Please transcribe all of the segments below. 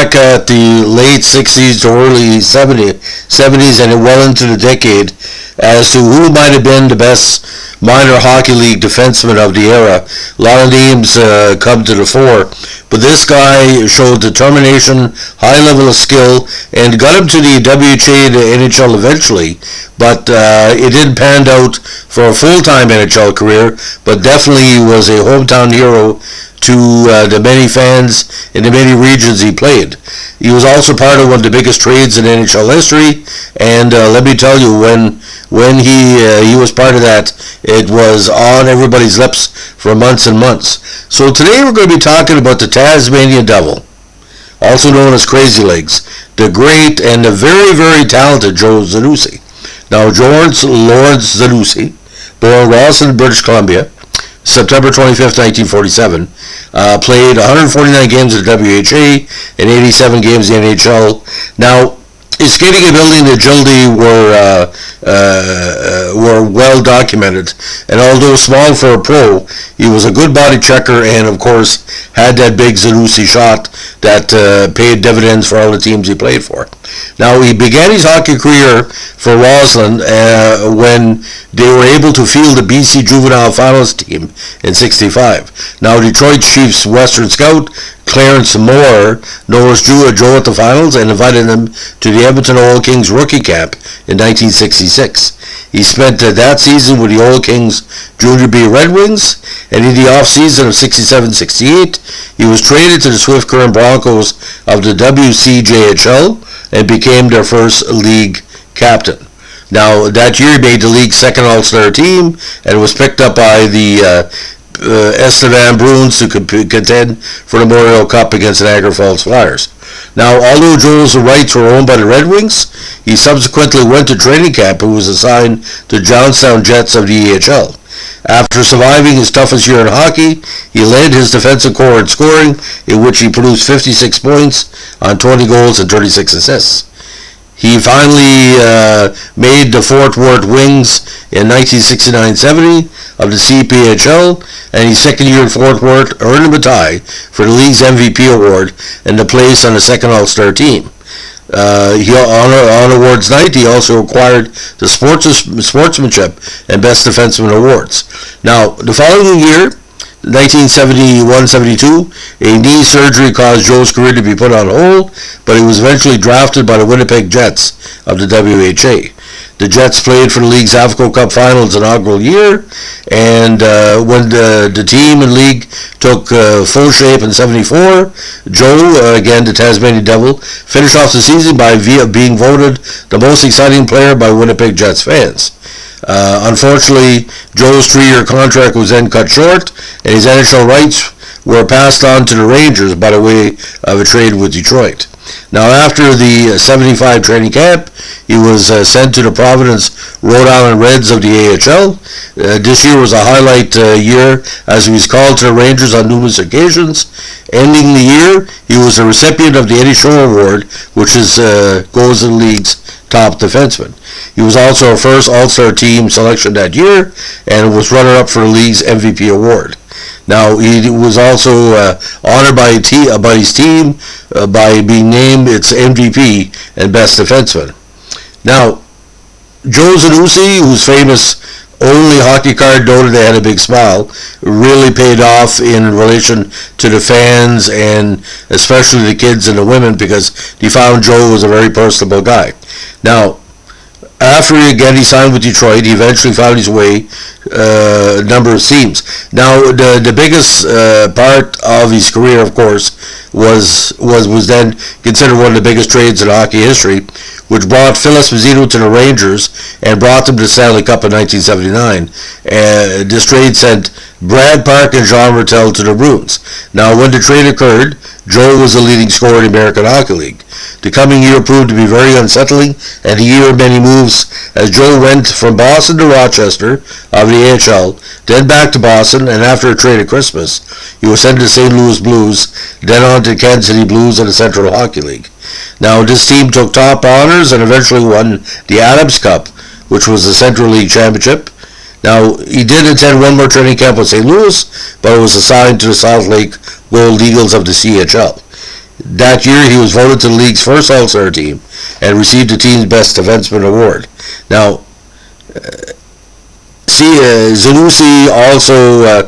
back at the late 60s to early 70s and well into the decade as to who might have been the best minor hockey league defenseman of the era. A lot of names come to the fore, but this guy showed determination, high level of skill, and got him to the WHA, the NHL eventually, but it didn't pan out for a full-time NHL career, but definitely was a hometown hero to the many fans in the many regions he played. He was also part of one of the biggest trades in NHL history, and let me tell you, when he was part of that, it was on everybody's lips for months and months. So today we're going to be talking about the Tasmanian Devil, also known as Crazy Legs, the great and the very, very talented Joe Zanussi. Now, George Lawrence Zanussi, born Rawson, British Columbia, September 25th, 1947, played 149 games at the WHA and 87 games in the NHL. Now, his skating ability and agility were well documented, and although small for a pro, he was a good body checker and, of course, had that big Zanussi shot that paid dividends for all the teams he played for. Now, he began his hockey career for Roslyn when they were able to field the BC Juvenile Finals team in '65. Now, Detroit Chiefs Western Scout Clarence Moore noticed Joe at the finals and invited him to the Edmonton Oil Kings rookie camp in 1966. He spent that season with the Oil Kings Junior B Red Wings, and in the off-season of '67-68, he was traded to the Swift Current Broncos of the WCJHL and became their first league captain. Now, that year he made the league's second All-Star team and was picked up by the Estevan Bruins to contend for the Memorial Cup against the Niagara Falls Flyers. Now, although Joel's rights were owned by the Red Wings, he subsequently went to training camp and was assigned to Johnstown Jets of the EHL. After surviving his toughest year in hockey, he led his defensive corps in scoring, in which he produced 56 points on 20 goals and 36 assists. He finally made the Fort Worth Wings in 1969-70 of the CPHL, and his second year in Fort Worth earned him a tie for the league's MVP award and the place on the second All-Star team. On awards night, he also acquired the Sportsmanship and Best Defenseman awards. Now, the following year, 1971-72, a knee surgery caused Joe's career to be put on hold, but he was eventually drafted by the Winnipeg Jets of the WHA. The Jets played for the league's AFCO Cup Finals inaugural year, and when the team and league took full shape in '74, Joe, again the Tasmanian Devil, finished off the season by being voted the most exciting player by Winnipeg Jets fans. Unfortunately, Joe's 3-year contract was then cut short, and his NHL rights were passed on to the Rangers by the way of a trade with Detroit. Now, after the '75 training camp, he was sent to the Providence, Rhode Island Reds of the AHL. This year was a highlight year as he was called to the Rangers on numerous occasions. Ending the year, he was a recipient of the Eddie Shore Award, which goes to the league's top defenseman. He was also a first All-Star team selection that year and was runner-up for the league's MVP award. Now, he was also honored by his team by being named its MVP and best defenseman. Now, Joe Zanussi, whose famous only hockey card noted they had a big smile, really paid off in relation to the fans and especially the kids and the women, because they found Joe was a very personable guy. Now, after again he signed with Detroit, he eventually found his way a number of teams. Now, the biggest part of his career, of course, was then considered one of the biggest trades in hockey history, which brought Phil Esposito to the Rangers and brought them to the Stanley Cup in 1979. This trade sent Brad Park and Jean Martel to the Bruins. Now, when the trade occurred, Joe was the leading scorer in the American Hockey League. The coming year proved to be very unsettling, and a year of many moves, as Joe went from Boston to Rochester of the AHL, then back to Boston, and after a trade at Christmas, he was sent to St. Louis Blues, then on to Kansas City Blues in the Central Hockey League. Now, this team took top honors and eventually won the Adams Cup, which was the Central League Championship. Now, he did attend one more training camp with St. Louis, but was assigned to the South Lake Gold Eagles of the CHL. That year, he was voted to the league's first All-Star team and received the team's Best Defenseman award. Now, Zanussi also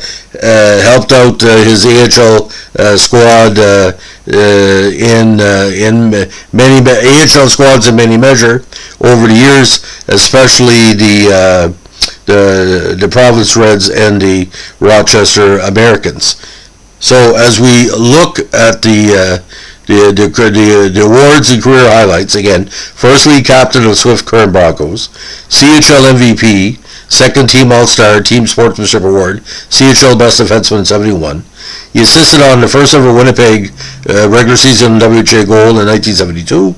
helped out his AHL squad in many AHL squads in many measure over the years, especially the Providence Reds and the Rochester Americans. So as we look at the awards and career highlights, again, first league captain of Swift Current Broncos, CHL MVP, second team All-Star, Team Sportsmanship Award, CHL Best Defenseman in 71. He assisted on the first ever Winnipeg regular season WHA goal in 1972.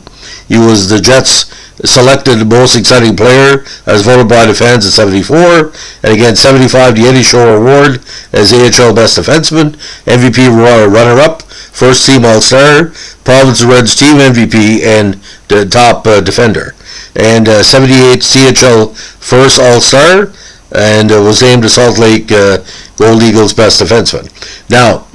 He was the Jets' selected most exciting player as voted by the fans in 74, and again 75 the Eddie Shore Award as AHL Best Defenseman, MVP runner-up, first team All-Star, Providence Reds team MVP, and the top defender. And 78 CHL first All-Star, and was named the Salt Lake Gold Eagles Best Defenseman. Now,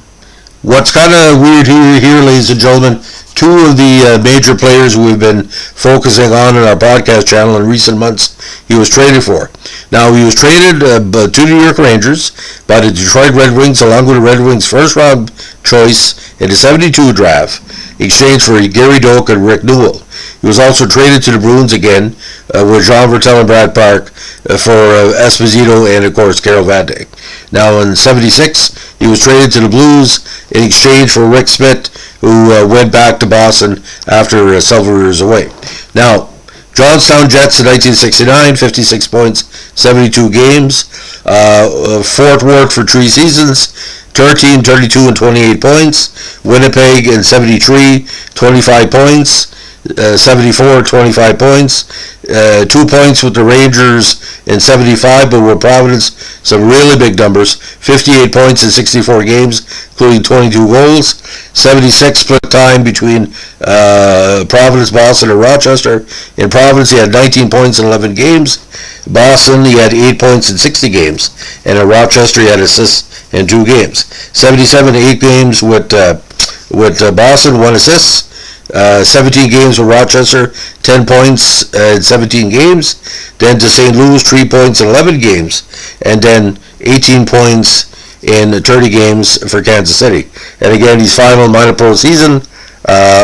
what's kind of weird here, ladies and gentlemen, two of the major players we've been focusing on in our podcast channel in recent months, he was traded for. Now, he was traded to the New York Rangers by the Detroit Red Wings, along with the Red Wings' first-round choice in the 72 draft, in exchange for Gary Doak and Rick Newell. He was also traded to the Bruins again with Jean Vertel and Brad Park for Esposito and, of course, Carol Vandenberg. Now, in 76, he was traded to the Blues in exchange for Rick Smith, who went back to Boston after several years away. Now, Johnstown Jets in 1969, 56 points, 72 games. Fort Worth for 3 seasons, 13, 32, and 28 points. Winnipeg in 73, 25 points. 74, 25 points. 2 points with the Rangers in 75, but with Providence, some really big numbers. 58 points in 64 games, including 22 goals. 76 split time between Providence, Boston, and Rochester. In Providence, he had 19 points in 11 games. Boston, he had 8 points in 60 games. And in Rochester, he had assists in 2 games. 77, 8 games with Boston, 1 assist. 17 games with Rochester, 10 points in 17 games. Then to St. Louis, 3 points in 11 games. And then 18 points in 30 games for Kansas City. And again, his final minor pro season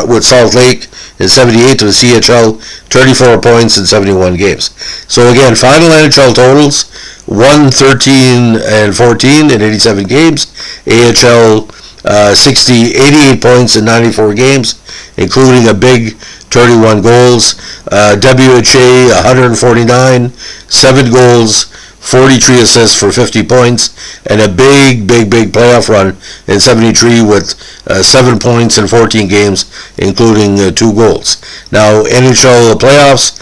with Salt Lake in 78 to the CHL, 34 points in 71 games. So again, final NHL totals, 113 and 14 in 87 games. AHL 88 points in 94 games, including a big 31 goals. WHA 149, 7 goals, 43 assists for 50 points, and a big playoff run in 73 with 7 points in 14 games, including 2 goals. Now, NHL playoffs,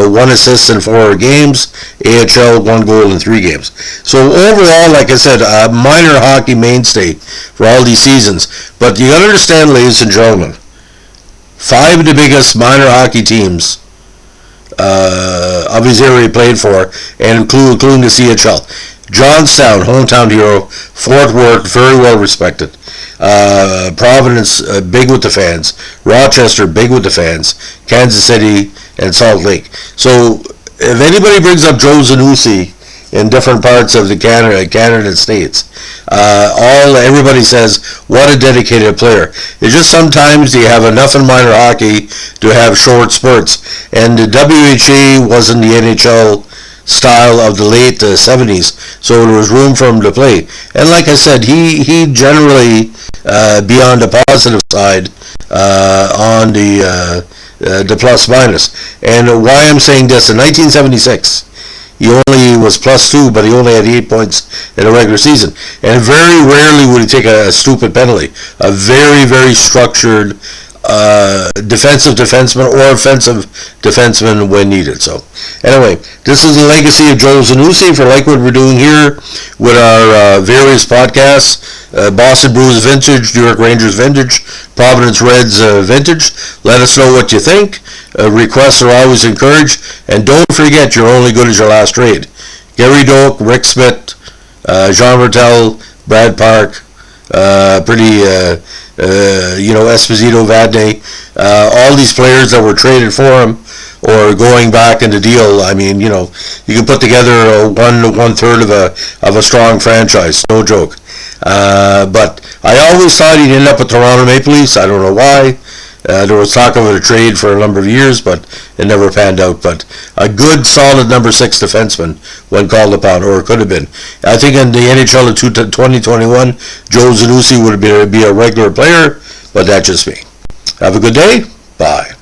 1 assist in 4 games, AHL 1 goal in 3 games. So overall, like I said, a minor hockey mainstay for all these seasons. But you gotta understand, ladies and gentlemen, 5 of the biggest minor hockey teams of his area he played for, and including the CHL. Johnstown, hometown hero. Fort Worth, very well respected. Providence, big with the fans. Rochester, big with the fans. Kansas City, and Salt Lake. So if anybody brings up Joe Zanussi in different parts of the Canada states, everybody says, what a dedicated player. It's just sometimes you have enough in minor hockey to have short spurts, and the WHA wasn't the NHL style of the late 70s, so there was room for him to play. And like I said, he generally be on the positive side on the plus minus. And why I'm saying this, in 1976, he only was +2, but he only had 8 points in a regular season. And very rarely would he take a stupid penalty. A very structured defensive defenseman or offensive defenseman when needed. So anyway, this is the legacy of Joe Zanussi. If you like what we're doing here with our various podcasts, Boston Bruins Vintage, New York Rangers Vintage, Providence Reds Vintage, let us know what you think. Requests are always encouraged, and don't forget, you're only good as your last trade. Gary Doak, Rick Smith, Jean Vertel, Brad Park, pretty Esposito, Vadnais, all these players that were traded for him or going back in the deal. I mean, you can put together one third of a strong franchise. No joke. But I always thought he'd end up with Toronto Maple Leafs. I don't know why. There was talk of a trade for a number of years, but it never panned out. But a good, solid number 6 defenseman when called upon, or it could have been. I think in the NHL of 2021, Joe Zanussi would be a regular player, but that's just me. Have a good day. Bye.